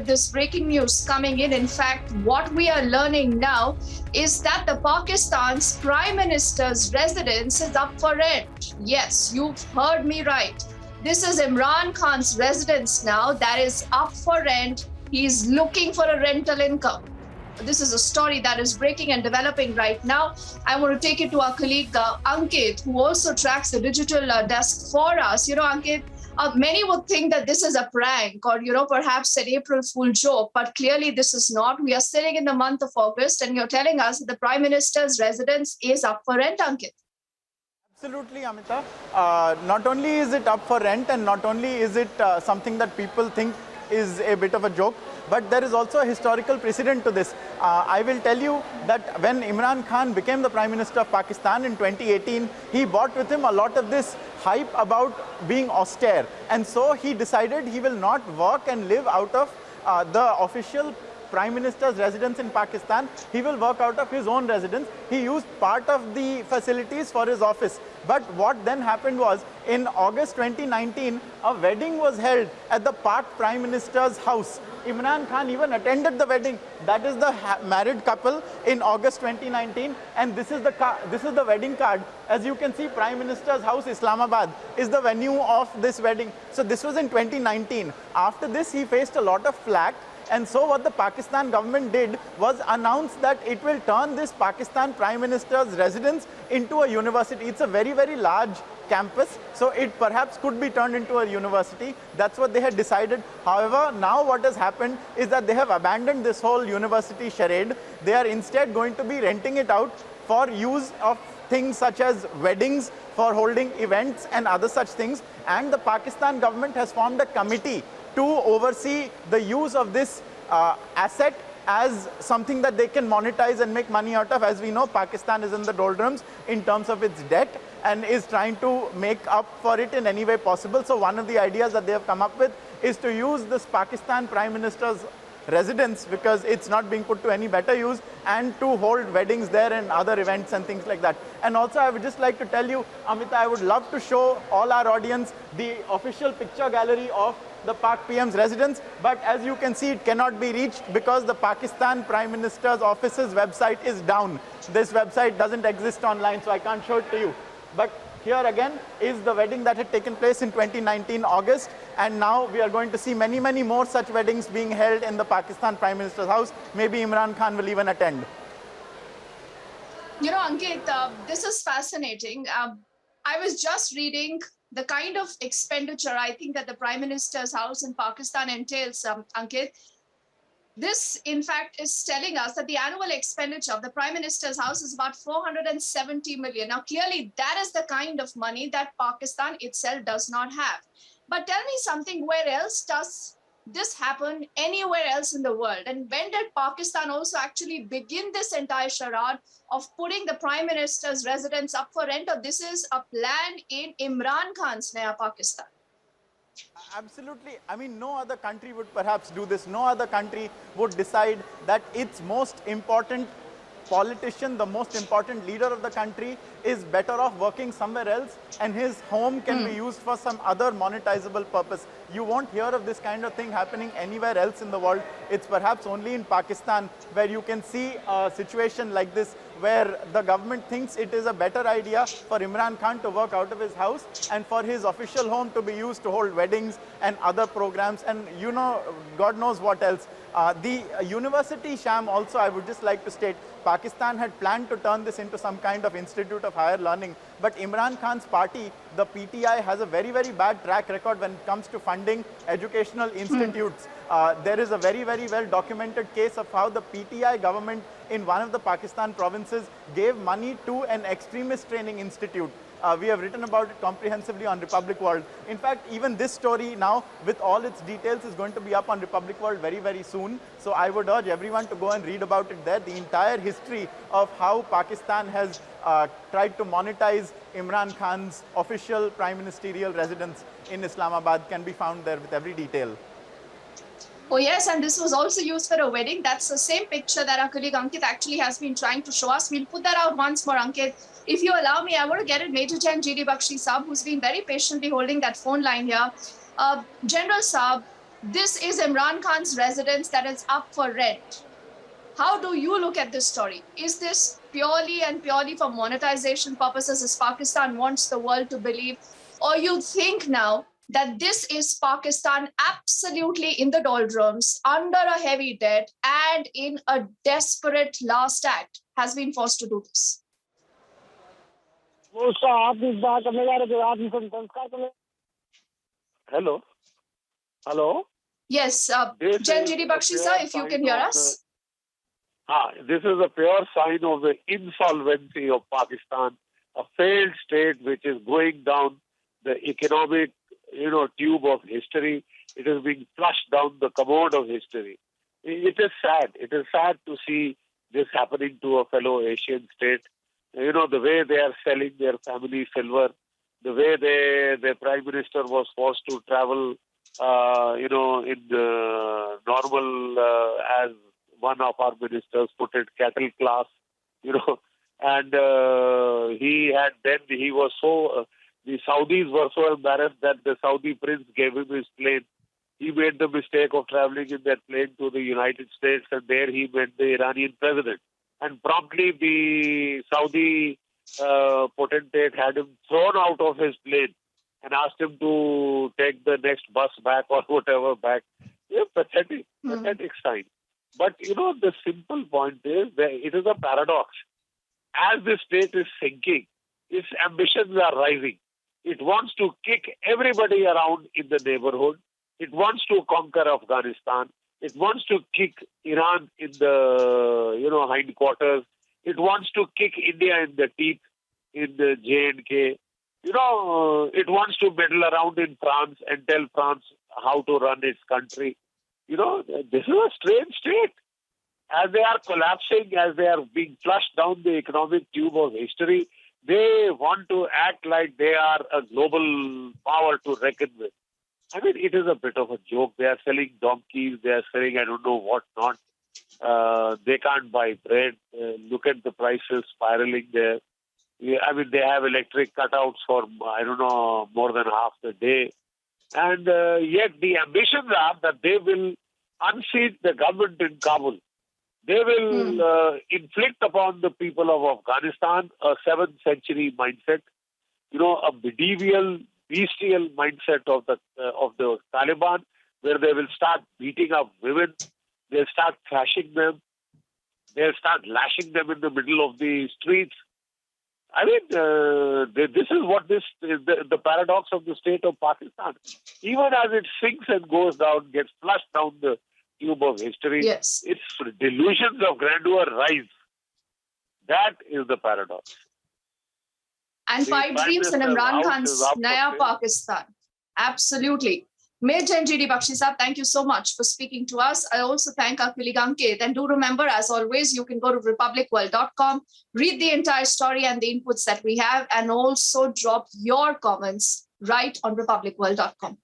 with this breaking news coming in. In fact, what we are learning now is that the Pakistan's Prime Minister's residence is up for rent. Yes, you've heard me right. This is Imran Khan's residence now that is up for rent. He's looking for a rental income. This is a story that is breaking and developing right now. I want to take it to our colleague Ankit, who also tracks the digital desk for us. Ankit, many would think that this is a prank or, perhaps an April Fool joke, but clearly this is not. We are sitting in the month of August, and you're telling us that the Prime Minister's residence is up for rent, Ankit. Absolutely, Amita. Not only is it up for rent, and not only is it something that people think is a bit of a joke, but there is also a historical precedent to this. I will tell you that when Imran Khan became the Prime Minister of Pakistan in 2018, he brought with him a lot of this hype about being austere. And so he decided he will not work and live out of the official Prime Minister's residence in Pakistan. He will work out of his own residence. He used part of the facilities for his office. But what then happened was, in August 2019, a wedding was held at the Pak Prime Minister's house. Imran Khan even attended the wedding. That is the married couple in August 2019, and this is the wedding card. As you can see, Prime Minister's house, Islamabad, is the venue of this wedding. So this was in 2019. After this, he faced a lot of flack. And so what the Pakistan government did was announce that it will turn this Pakistan Prime Minister's residence into a university. It's a very, very large campus, so it perhaps could be turned into a university. That's what they had decided. However, now what has happened is that they have abandoned this whole university charade. They are instead going to be renting it out for use of things such as weddings, for holding events and other such things. And the Pakistan government has formed a committee to oversee the use of this asset as something that they can monetize and make money out of. As we know, Pakistan is in the doldrums in terms of its debt and is trying to make up for it in any way possible. So one of the ideas that they have come up with is to use this Pakistan Prime Minister's residence, because it's not being put to any better use, and to hold weddings there and other events and things like that. And also, I would just like to tell you, Amita, I would love to show all our audience the official picture gallery of the Pak PM's residence, but as you can see, it cannot be reached because the Pakistan Prime Minister's office's website is down. This website doesn't exist online, so I can't show it to you. But here again is the wedding that had taken place in 2019 August, and now we are going to see many, many more such weddings being held in the Pakistan Prime Minister's house. Maybe Imran Khan will even attend. Ankit, this is fascinating. I was just reading the kind of expenditure I think that the Prime Minister's house in Pakistan entails, Ankit. This, in fact, is telling us that the annual expenditure of the Prime Minister's house is about 470 million. Now, clearly, that is the kind of money that Pakistan itself does not have. But tell me something, where else does this happen anywhere else in the world? And when did Pakistan also actually begin this entire charade of putting the Prime Minister's residence up for rent? Or this is a plan in Imran Khan's Naya Pakistan? Absolutely. I mean, no other country would perhaps do this. No other country would decide that its most important politician, the most important leader of the country, is better off working somewhere else, and his home can be used for some other monetizable purpose. You won't hear of this kind of thing happening anywhere else in the world. It's perhaps only in Pakistan where you can see a situation like this, where the government thinks it is a better idea for Imran Khan to work out of his house and for his official home to be used to hold weddings and other programs, and God knows what else. The university sham also, I would just like to state, Pakistan had planned to turn this into some kind of institute of higher learning, but Imran Khan's party, the PTI, has a very, very bad track record when it comes to funding educational institutes. There is a very, very well documented case of how the PTI government in one of the Pakistan provinces gave money to an extremist training institute. We have written about it comprehensively on Republic World. In fact, even this story now, with all its details, is going to be up on Republic World very, very soon. So I would urge everyone to go and read about it there. The entire history of how Pakistan has tried to monetize Imran Khan's official prime ministerial residence in Islamabad can be found there with every detail. Oh, yes, and this was also used for a wedding. That's the same picture that our colleague Ankit actually has been trying to show us. We'll put that out once more, Ankit. If you allow me, I want to get it Major General G.D. Bakshi Saab, who's been very patiently holding that phone line here. General Saab, This is Imran Khan's residence that is up for rent. How do you look at this story? Is this purely and purely for monetization purposes, as Pakistan wants the world to believe? Or you think now that this is Pakistan absolutely in the doldrums, under a heavy debt, and in a desperate last act has been forced to do this? Hello, hello. Yes, This Jen is G.D. a Bakshi sir, pure if you sign can hear of the us. this is a pure sign of the insolvency of Pakistan, a failed state which is going down the economic, tube of history. It is being flushed down the commode of history. It is sad. It is sad to see this happening to a fellow Asian state. The way they are selling their family silver, the way their prime minister was forced to travel, in the normal, as one of our ministers put it, cattle class, you know, and he was so, the Saudis were so embarrassed that the Saudi prince gave him his plane. He made the mistake of traveling in that plane to the United States, and there he met the Iranian president. And promptly the Saudi potentate had him thrown out of his plane and asked him to take the next bus back or whatever back. Pathetic sign. But the simple point is that it is a paradox. As the state is sinking, its ambitions are rising. It wants to kick everybody around in the neighborhood. It wants to conquer Afghanistan. It wants to kick Iran in the hindquarters. It wants to kick India in the teeth in the J&K. It wants to meddle around in France and tell France how to run its country. This is a strange state. As they are collapsing, as they are being flushed down the economic tube of history, they want to act like they are a global power to reckon with. I mean, it is a bit of a joke. They are selling donkeys. They are selling I don't know what not. They can't buy bread. Look at the prices spiraling there. Yeah, I mean, they have electric cutouts for, I don't know, more than half the day. And yet the ambitions are that they will unseat the government in Kabul. They will inflict upon the people of Afghanistan a 7th century mindset, a medieval, bestial mindset of the Taliban, where they will start beating up women, they'll start thrashing them, they'll start lashing them in the middle of the streets. I mean, this is what the paradox of the state of Pakistan. Even as it sinks and goes down, gets flushed down the tube of history, Yes. its delusions of grandeur rise. That is the paradox. And The Pipe Prime Dreams and Minister's Imran house is Khan's up for Naya sale. Pakistan. Absolutely. Major G.D. Bakshi Saab, thank you so much for speaking to us. I also thank our colleague Ankit. And do remember, as always, you can go to republicworld.com, read the entire story and the inputs that we have, and also drop your comments right on republicworld.com.